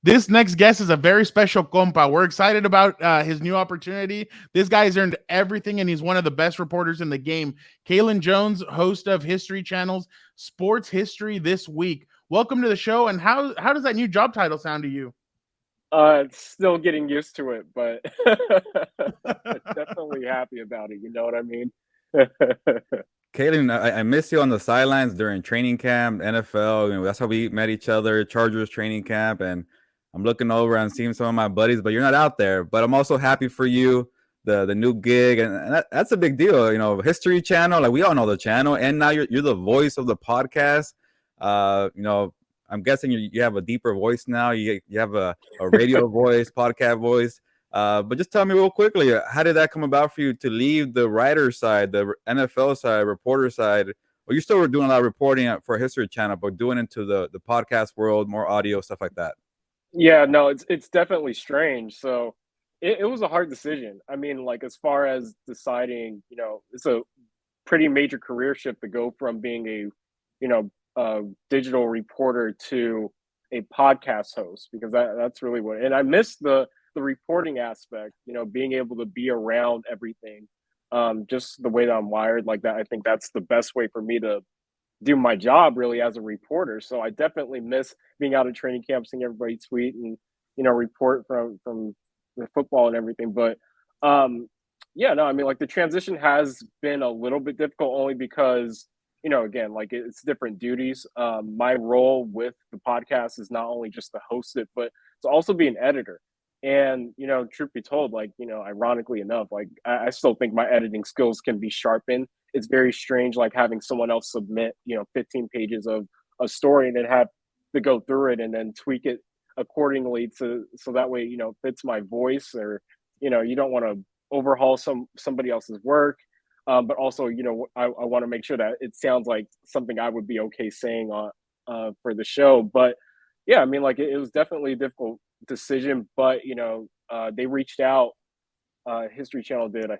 This next guest is a very special compa. We're excited about his new opportunity. This guy's earned everything, and he's one of the best reporters in the game. Kaelen Jones, host of History Channel's Sports History This Week. Welcome to the show. And how does that new job title sound to you? Still getting used to it, but definitely happy about it. You know what I mean? Kaden, I miss you on the sidelines during training camp, NFL. That's how we met each other, Chargers training camp. And I'm looking over and seeing some of my buddies, but you're not out there. But I'm also happy for you, the new gig, and that's a big deal. History Channel, like we all know the channel, and now you're the voice of the podcast. I'm guessing you have a deeper voice now. You have a radio voice, podcast voice. But just tell me real quickly, how did that come about for you to leave the writer side, the NFL side, reporter side? Well, you still were doing a lot of reporting for History Channel, but doing into the podcast world, more audio, stuff like that. Yeah, no, it's definitely strange. So it was a hard decision. I mean, like as far as deciding, it's a pretty major career shift to go from being a digital reporter to a podcast host because that's really what. And I miss the reporting aspect. Being able to be around everything, just the way that I'm wired like that. I think that's the best way for me to do my job really as a reporter. So I definitely miss being out at training camp, seeing everybody tweet and report from the football and everything. But yeah, no, I mean like the transition has been a little bit difficult only because again like it's different duties. My role with the podcast is not only just to host it, but to also be an editor. And truth be told, like ironically enough, like I still think my editing skills can be sharpened. It's very strange like having someone else submit 15 pages of a story and then have to go through it and then tweak it accordingly to so that way fits my voice, or you don't want to overhaul somebody else's work, but also I want to make sure that it sounds like something I would be okay saying on for the show. But yeah, I mean like it was definitely a difficult decision, but they reached out. History Channel did, I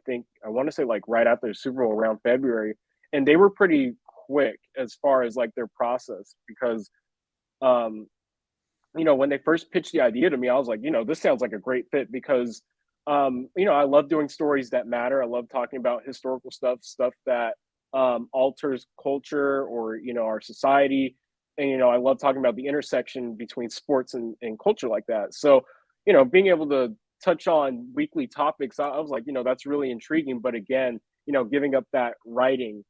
want to say like right after the Super Bowl around February, and they were pretty quick as far as like their process because, when they first pitched the idea to me, I was like, this sounds like a great fit because, I love doing stories that matter. I love talking about historical stuff that alters culture or our society, and I love talking about the intersection between sports and culture like that. So, being able to touch on weekly topics, I was like, that's really intriguing. But again, giving up that writing,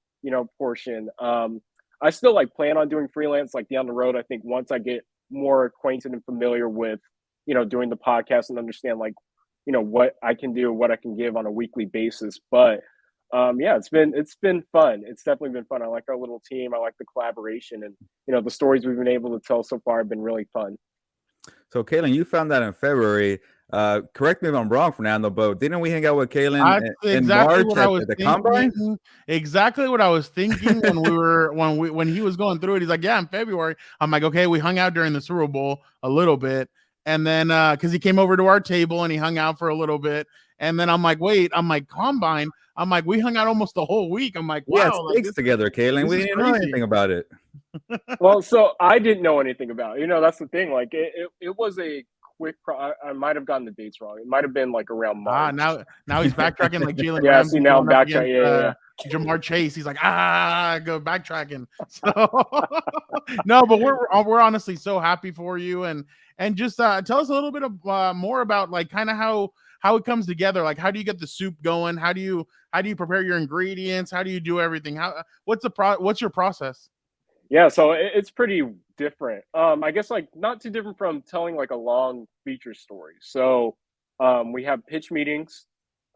portion. I still like plan on doing freelance like down the road. I think once I get more acquainted and familiar with, doing the podcast and understand like, what I can do, what I can give on a weekly basis. But yeah, it's been fun. It's definitely been fun. I like our little team. I like the collaboration, and the stories we've been able to tell so far have been really fun. So, Kaylin, you found that in February. Correct me if I'm wrong, Fernando, but didn't we hang out with Kaylin That's in exactly March what I was at the thinking. combine? Exactly what I was thinking when he was going through it. He's like, "Yeah, in February." I'm like, "Okay." We hung out during the Super Bowl a little bit, and then because he came over to our table and he hung out for a little bit, and then I'm like, "Wait," I'm like, "Combine." I'm like, "We hung out almost the whole week." I'm like, We had "Wow, like steaks together, Kaylin. this We is didn't know crazy." anything about it. Well, so I didn't know anything about it. That's the thing. Like it was a quick. I might have gotten the dates wrong. It might have been like around March. Now he's backtracking like Jalen Yeah. See, Ramsey now I'm going up backtracking. against Yeah. Jamar Chase. He's like, go backtracking. So no, but we're honestly so happy for you, and just tell us a little bit of more about like kind of how it comes together. Like, how do you get the soup going? How do you prepare your ingredients? How do you do everything? What's your process? Yeah. So it's pretty different. I guess like not too different from telling like a long feature story. So, we have pitch meetings.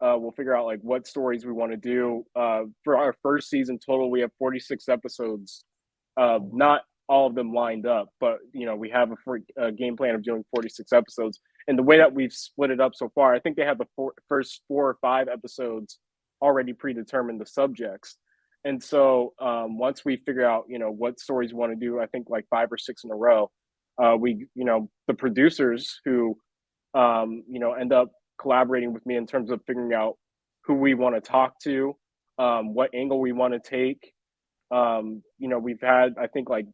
We'll figure out like what stories we want to do. For our first season total, we have 46 episodes. Not all of them lined up, but we have a game plan of doing 46 episodes. And the way that we've split it up so far, I think they have the first 4 or 5 episodes already predetermined the subjects. And so once we figure out, what stories we want to do, I think like 5 or 6 in a row, the producers who, end up collaborating with me in terms of figuring out who we want to talk to, what angle we want to take. We've had, I think, like,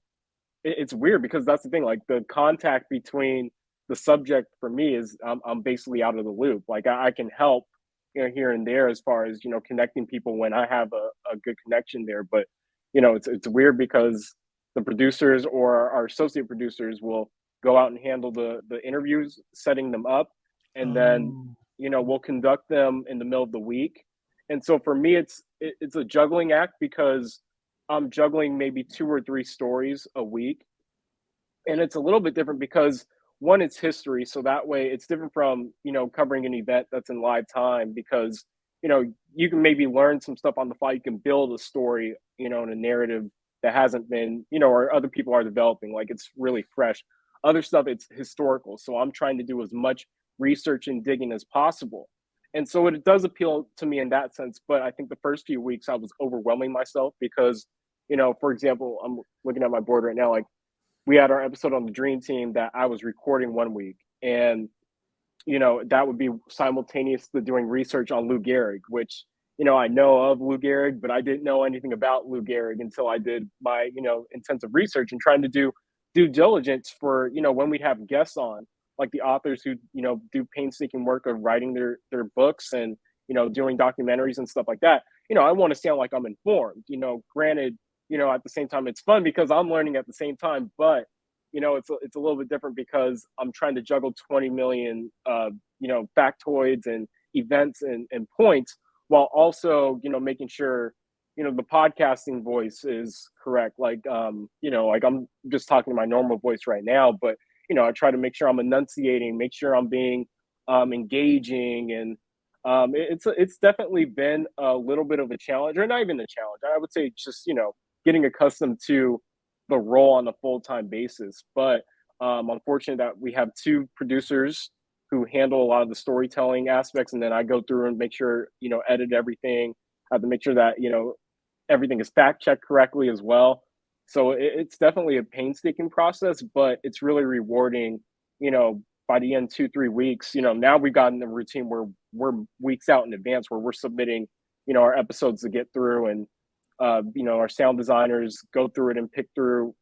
it's weird because that's the thing, like the contact between the subject for me is I'm basically out of the loop. Like I can help, here and there as far as, connecting people when I have a good connection there. But, it's weird because the producers or our associate producers will go out and handle the interviews, setting them up. And then, Oh. we'll conduct them in the middle of the week. And so for me, it's a juggling act because I'm juggling maybe 2 or 3 stories a week. And it's a little bit different because one, it's history. So that way it's different from, covering an event that's in live time because, you can maybe learn some stuff on the fly. You can build a story, in a narrative that hasn't been, or other people are developing. Like it's really fresh. Other stuff, it's historical. So I'm trying to do as much research and digging as possible. And so it does appeal to me in that sense. But I think the first few weeks I was overwhelming myself because, for example, I'm looking at my board right now, like we had our episode on the Dream Team that I was recording one week. And, that would be simultaneous to doing research on Lou Gehrig, which, I know of Lou Gehrig, but I didn't know anything about Lou Gehrig until I did my, intensive research and trying to do due diligence for, when we'd have guests on, like the authors who, do painstaking work of writing their books and, doing documentaries and stuff like that. I want to sound like I'm informed, granted, at the same time, it's fun because I'm learning at the same time, but, it's a little bit different because I'm trying to juggle 20 million, factoids and events and points while also, making sure, the podcasting voice is correct. Like, like I'm just talking to my normal voice right now, but, I try to make sure I'm enunciating, make sure I'm being engaging. And it's definitely been a little bit of a challenge, or not even a challenge. I would say just, getting accustomed to the role on a full-time basis. But I'm fortunate that we have 2 producers who handle a lot of the storytelling aspects. And then I go through and make sure, edit everything. I have to make sure that, everything is fact-checked correctly as well. So it's definitely a painstaking process, but it's really rewarding, by the end 2-3 weeks. Now we've gotten the routine where we're weeks out in advance where we're submitting, our episodes to get through, and our sound designers go through it and pick through,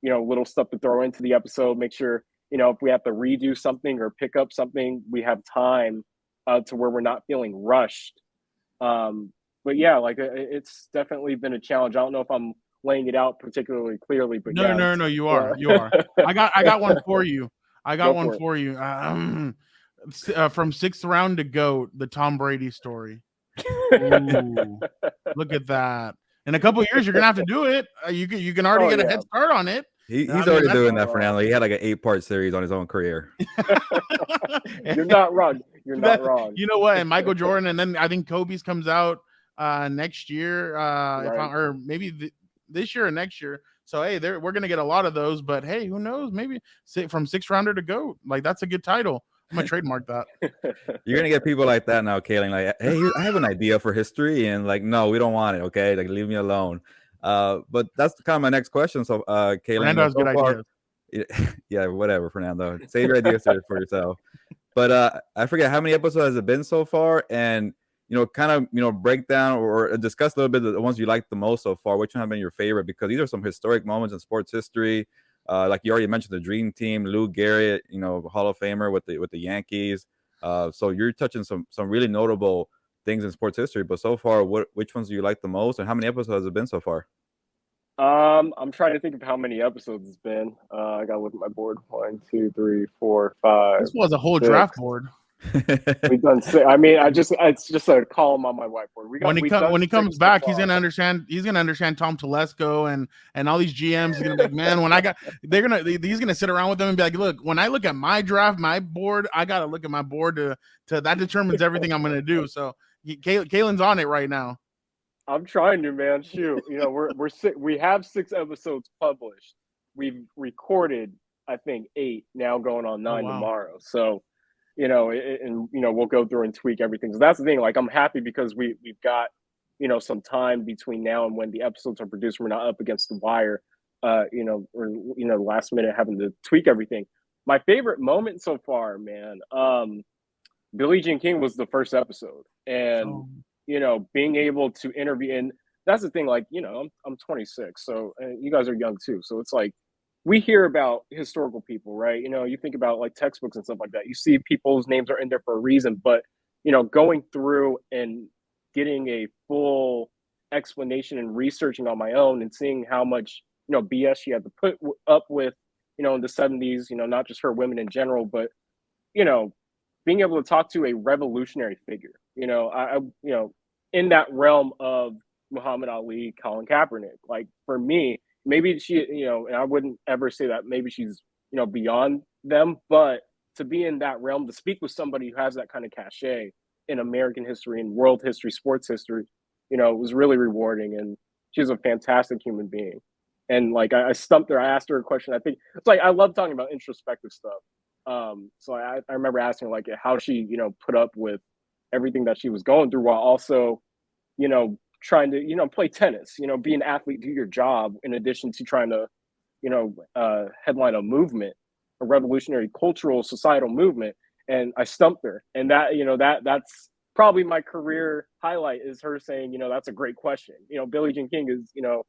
little stuff to throw into the episode, make sure, if we have to redo something or pick up something, we have time to where we're not feeling rushed. But yeah, like it's definitely been a challenge. I don't know if I'm laying it out particularly clearly, but No, you are. yeah. You are. I got one for you. I got Go one for it. for you. From 6th round to GOAT, the Tom Brady story. Ooh, look at that. In a couple of years, you're gonna have to do it. You can already get a head start on it. He's I mean, already that's doing that, Fernando. He had like an 8-part series on his own career. You're not wrong. You're not wrong. You know what? And Michael Jordan, and then I think Kobe's comes out next year, Right. or maybe this year or next year. So hey, we're gonna get a lot of those. But hey, who knows? Maybe from 6th rounder to GOAT. Like that's a good title. I'm gonna trademark that. You're gonna get people like that now, Kaelen. Like, hey, I have an idea for history, and like, no, we don't want it. Okay, like, leave me alone. But that's kind of my next question. So, Kaelen, Fernando has so good far, ideas. yeah, whatever, Fernando. Save your ideas for yourself. But I forget how many episodes has it been so far, and kind of break down or discuss a little bit of the ones you like the most so far. Which one have been your favorite? Because these are some historic moments in sports history. Like you already mentioned, the Dream Team, Lou Gehrig, Hall of Famer with the Yankees. So you're touching some really notable things in sports history. But so far, which ones do you like the most, and how many episodes has it been so far? I'm trying to think of how many episodes it's been. I gotta look at my board. 1, 2, 3, 4, 5. This was a whole 6. draft board. We've done 6. I mean, it's just a column on my whiteboard. When he comes back, he's gonna understand. He's gonna understand Tom Telesco and all these GMs. He's gonna be like, man, he's gonna sit around with them and be like, look, when I look at my draft, my board, I gotta look at my board to that determines everything I'm gonna do. So Kalen's on it right now. I'm trying to, man. Shoot, we have 6 episodes published. We've recorded, I think, 8. Now going on 9 tomorrow. So, we'll go through and tweak everything. So that's the thing. Like, I'm happy because we've got, some time between now and when the episodes are produced. We're not up against the wire, or the last minute having to tweak everything. My favorite moment so far, man, Billie Jean King was the first episode, and being able to interview, and that's the thing. Like, I'm 26, so you guys are young too. So it's like, we hear about historical people, right? You know, you think about like textbooks and stuff like that. You see people's names are in there for a reason, but you know, going through and getting a full explanation and researching on my own and seeing how much, you know, BS she had to put up with, you know, in the 70s, you know, not just her, women in general, but you know, being able to talk to a revolutionary figure, you know, you know, in that realm of Muhammad Ali, Colin Kaepernick, like for me, maybe she, you know, and I wouldn't ever say that maybe she's, you know, beyond them, but to be in that realm, to speak with somebody who has that kind of cachet in American history and world history, sports history, you know, it was really rewarding. And she's a fantastic human being. And like I stumped her, I asked her a question. I think it's like I love talking about introspective stuff. So I remember asking like how she, you know, put up with everything that she was going through while also, you know, trying to, you know, play tennis, you know, be an athlete, do your job in addition to trying to, you know, headline a movement, a revolutionary cultural societal movement. And I stumped her. And that, you know, that's probably my career highlight is her saying, you know, that's a great question. You know, Billie Jean King is, you know,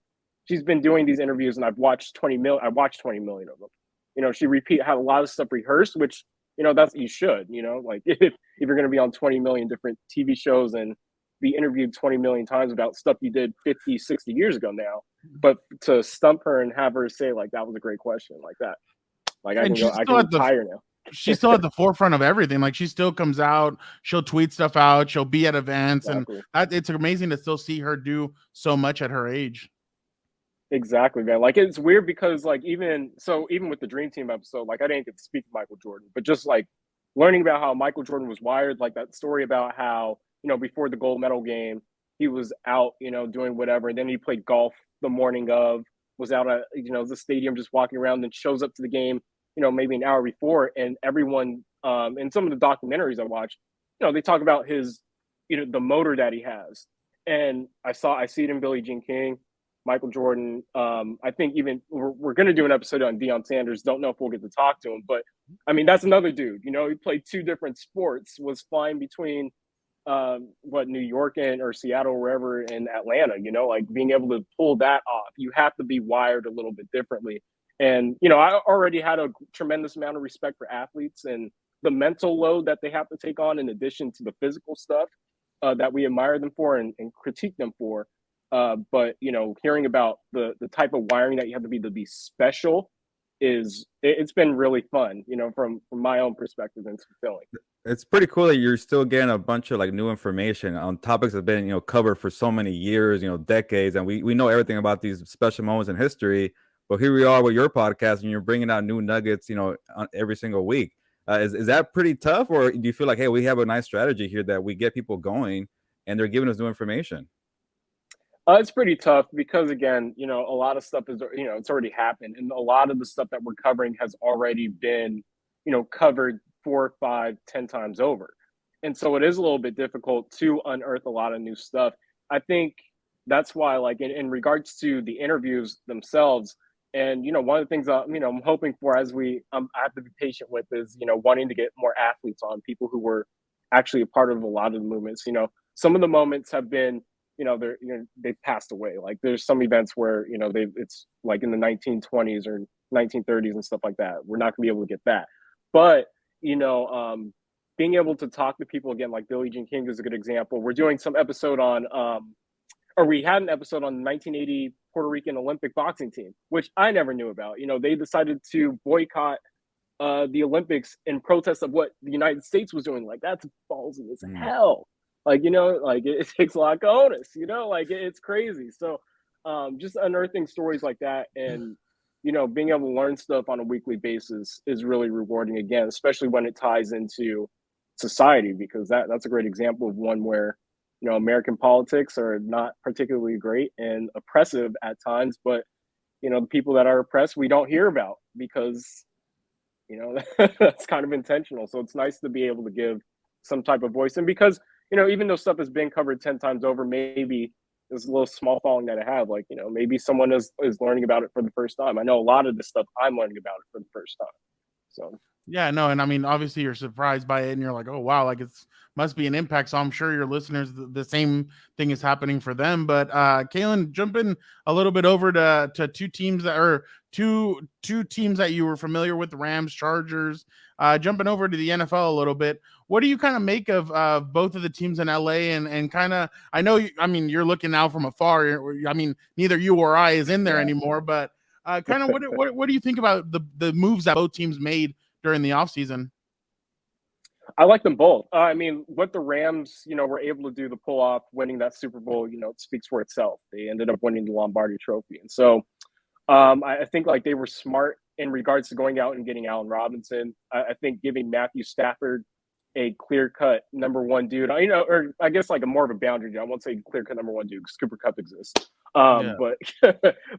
she's been doing these interviews and I watched 20 million of them. You know, she had a lot of stuff rehearsed, which, you know, that's, you should, you know, like if you're going to be on 20 million different TV shows and be interviewed 20 million times about stuff you did 50, 60 years ago now. But to stump her and have her say like, that was a great question like that. Like I And can go, I can retire now. She's still at the forefront of everything. Like she still comes out, she'll tweet stuff out, she'll be at events, Exactly. and it's amazing to still see her do so much at her age. Exactly, man. Like it's weird because like even with the Dream Team episode, like I didn't get to speak to Michael Jordan, but just like learning about how Michael Jordan was wired, like that story about how, you know, before the gold medal game, he was out, you know, doing whatever, and then he played golf the morning of, was out at, you know, the stadium just walking around, and shows up to the game, you know, maybe an hour before, and everyone in some of the documentaries I watched, you know, they talk about his, you know, the motor that he has. And I see it in Billie Jean King, Michael Jordan. I think even we're going to do an episode on Deion Sanders. Don't know if we'll get to talk to him, but I mean, that's another dude. You know, he played two different sports, was flying between New York and or Seattle, or wherever, in Atlanta. You know, like being able to pull that off, you have to be wired a little bit differently. And you know, I already had a tremendous amount of respect for athletes and the mental load that they have to take on in addition to the physical stuff that we admire them for and critique them for. But you know, hearing about the type of wiring that you have to be special it's been really fun, you know, from my own perspective, and it's fulfilling. It's pretty cool that you're still getting a bunch of like new information on topics that have been, you know, covered for so many years, you know, decades, and we know everything about these special moments in history. But here we are with your podcast, and you're bringing out new nuggets, you know, every single week. Is that pretty tough, or do you feel like, hey, we have a nice strategy here that we get people going, and they're giving us new information? It's pretty tough because again, you know, a lot of stuff is, you know, it's already happened, and a lot of the stuff that we're covering has already been, you know, covered 4, 5, 10 times over, and so it is a little bit difficult to unearth a lot of new stuff. I think that's why, like in regards to the interviews themselves, and you know, one of the things you know, I'm hoping for as I have to be patient with is, you know, wanting to get more athletes on, people who were actually a part of a lot of the movements. You know, some of the moments have been, you know, they've passed away. Like there's some events where, you know, it's like in the 1920s or 1930s and stuff like that. We're not gonna be able to get that. But, you know, being able to talk to people again, like Billie Jean King is a good example. We're doing some episode on or we had an episode on the 1980 Puerto Rican Olympic boxing team, which I never knew about. You know, they decided to boycott the Olympics in protest of what the United States was doing. Like that's ballsy as hell. Like, you know, like it takes a lot of cojones, you know, like it's crazy. So just unearthing stories like that, and you know, being able to learn stuff on a weekly basis is really rewarding again, especially when it ties into society, because that's a great example of one where, you know, American politics are not particularly great and oppressive at times, but you know, the people that are oppressed we don't hear about because, you know, that's kind of intentional. So it's nice to be able to give some type of voice. And because, you know, even though stuff has been covered 10 times over, maybe there's a little small following that I have, like, you know, maybe someone is learning about it for the first time. I know a lot of this stuff I'm learning about it for the first time. So Yeah, no, and I mean, obviously you're surprised by it and you're like, oh wow, like it's must be an impact. So I'm sure your listeners the same thing is happening for them. But Kaelen, jumping a little bit over to two teams that are two teams that you were familiar with, the Rams, Chargers, jumping over to the NFL a little bit. What do you kind of make of both of the teams in LA and kind of I know I mean you're looking now from afar. I mean, neither you or I is in there anymore, but kind of what do you think about the moves that both teams made during the offseason? I like them both. I mean, what the Rams, were able to do to pull off winning that Super Bowl, it speaks for itself. They ended up winning the Lombardi Trophy, and so I think like they were smart in regards to going out and getting Allen Robinson. I think giving Matthew Stafford a clear cut number one dude, or I guess like a more of a boundary dude. I won't say clear cut number one dude because Cooper Cup exists. Yeah. But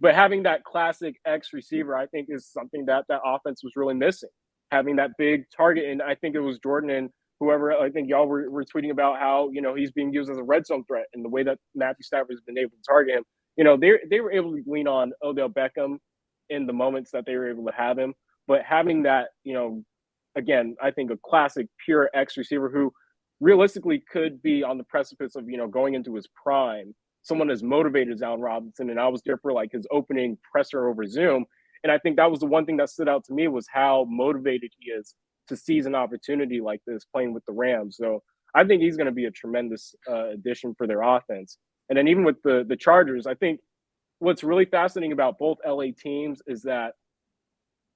but having that classic X receiver, I think, is something that offense was really missing. Having that big target, and I think it was Jordan and whoever. I think y'all were tweeting about how he's being used as a red zone threat, and the way that Matthew Stafford has been able to target him. They were able to lean on Odell Beckham in the moments that they were able to have him, but having that, again, I think a classic pure X receiver who realistically could be on the precipice of going into his prime. Someone as motivated as Allen Robinson, and I was there for like his opening presser over Zoom, and I think that was the one thing that stood out to me was how motivated he is to seize an opportunity like this playing with the Rams. So I think he's going to be a tremendous addition for their offense. And then even with the Chargers, I think what's really fascinating about both LA teams is that,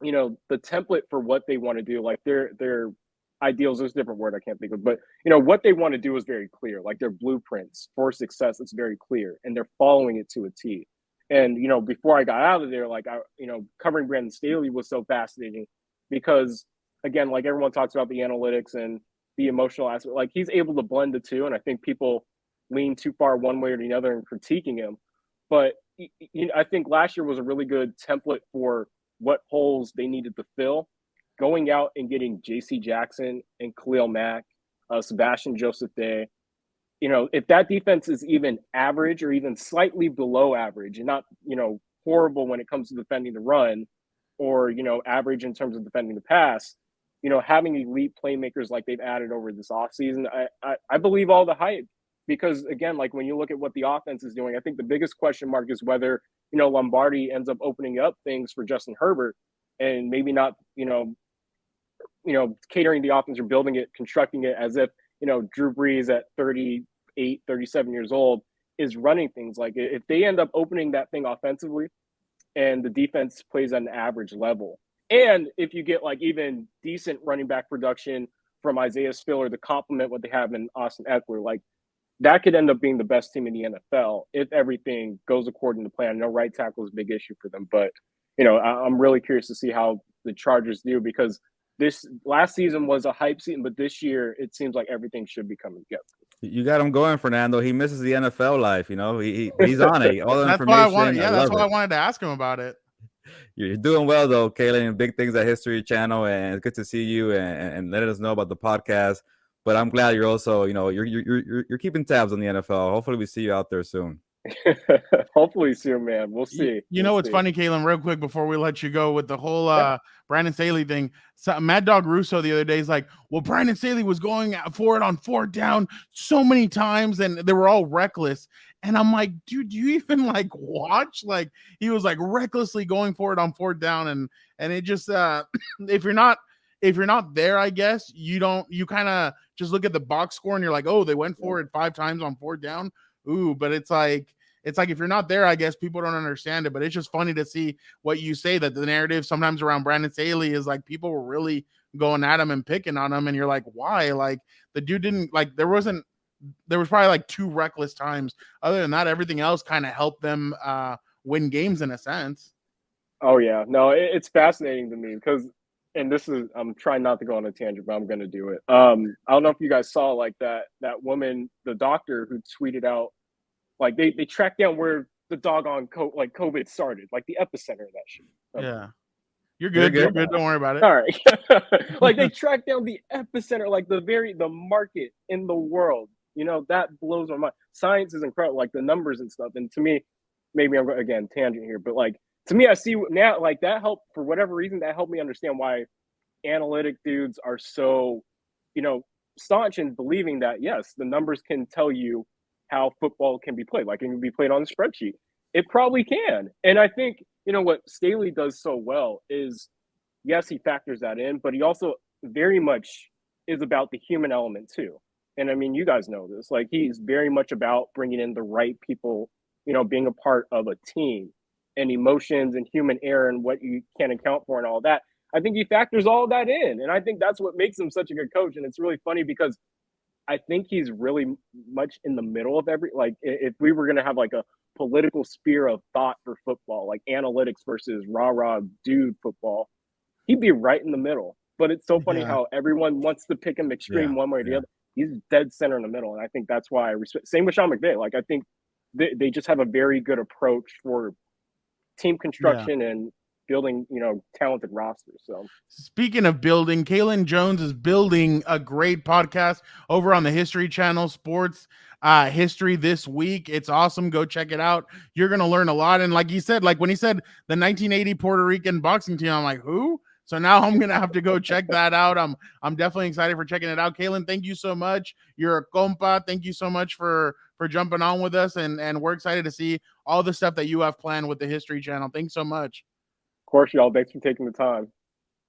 the template for what they want to do, like their ideals, there's a different word I can't think of, but what they want to do is very clear. Like their blueprints for success, it's very clear, and they're following it to a T. And before I got out of there, like covering Brandon Staley was so fascinating because again, like everyone talks about the analytics and the emotional aspect, like he's able to blend the two, and I think people lean too far one way or the other in critiquing him. But I think last year was a really good template for what holes they needed to fill. Going out and getting J.C. Jackson and Khalil Mack, Sebastian Joseph Day. If that defense is even average or even slightly below average and not, horrible when it comes to defending the run or, average in terms of defending the pass, having elite playmakers like they've added over this offseason, I believe all the hype. Because again, like when you look at what the offense is doing, I think the biggest question mark is whether, Lombardi ends up opening up things for Justin Herbert and maybe not, catering the offense or building it, constructing it as if, Drew Brees at 38, 37 years old is running things. Like if they end up opening that thing offensively and the defense plays at an average level, and if you get like even decent running back production from Isaiah Spiller to complement what they have in Austin Eckler, like that could end up being the best team in the NFL if everything goes according to plan. I know right tackle is a big issue for them, but I'm really curious to see how the Chargers do because this last season was a hype season, but this year it seems like everything should be coming together. You got him going, Fernando. He misses the NFL life. He's on it. All the That's why I information. wanted. Yeah, that's why I it. wanted to ask him about it. You're doing well though, Kaelen. Big things at History Channel, and it's good to see you and letting us know about the podcast. But I'm glad you're also, you're keeping tabs on the NFL. Hopefully, we see you out there soon. Hopefully soon, man. We'll see. What's funny, Kaelen, real quick before we let you go with the whole Brandon Staley thing. So, Mad Dog Russo the other day is like, well, Brandon Staley was going for it on fourth down so many times and they were all reckless. And I'm like, dude, do you even like watch? Like he was like recklessly going for it on fourth down. And it just if you're not there, I guess you kind of just look at the box score and you're like, oh, they went for it 5 times on fourth down. Ooh, but it's like if you're not there, I guess people don't understand it. But it's just funny to see what you say that the narrative sometimes around Brandon Staley is like people were really going at him and picking on him, and you're like, why? Like the dude didn't like there was probably like 2 reckless times. Other than that, everything else kind of helped them win games in a sense. Oh yeah, no, it's fascinating to me because. And this is, I'm trying not to go on a tangent, but I'm going to do it. I don't know if you guys saw like that woman, the doctor who tweeted out, like they tracked down where the doggone COVID started, like the epicenter of that shit. Yeah. You're good. You're good. Don't worry about it. All right. Like they tracked down the epicenter, like the market in the world. That blows my mind. Science is incredible, like the numbers and stuff. And to me, maybe I'm again tangent here, but like, to me, I see now like that helped for whatever reason that helped me understand why analytic dudes are so, staunch in believing that, yes, the numbers can tell you how football can be played. Like, it can be played on a spreadsheet. It probably can. And I think, what Staley does so well is, yes, he factors that in, but he also very much is about the human element too. And I mean, you guys know this. Like, he's very much about bringing in the right people, being a part of a team, and emotions and human error and what you can account for and all that. I think he factors all that in. And I think that's what makes him such a good coach. And it's really funny because I think he's really much in the middle of like, if we were going to have like a political spear of thought for football, like analytics versus rah-rah dude football, he'd be right in the middle. But it's so funny how everyone wants to pick him extreme one way or the other. He's dead center in the middle. And I think that's why I respect. Same with Sean McVay. Like, I think they just have a very good approach for team construction and building, talented rosters. So, speaking of building, Kaelen Jones is building a great podcast over on the History Channel, Sports History This Week. It's awesome. Go check it out. You're going to learn a lot. And like he said, like when he said the 1980 Puerto Rican boxing team, I'm like, who? So now I'm going to have to go check that out. I'm definitely excited for checking it out. Kaelen, thank you so much. You're a compa. Thank you so much for jumping on with us. And we're excited to see all the stuff that you have planned with the History Channel. Thanks so much. Of course, y'all. Thanks for taking the time.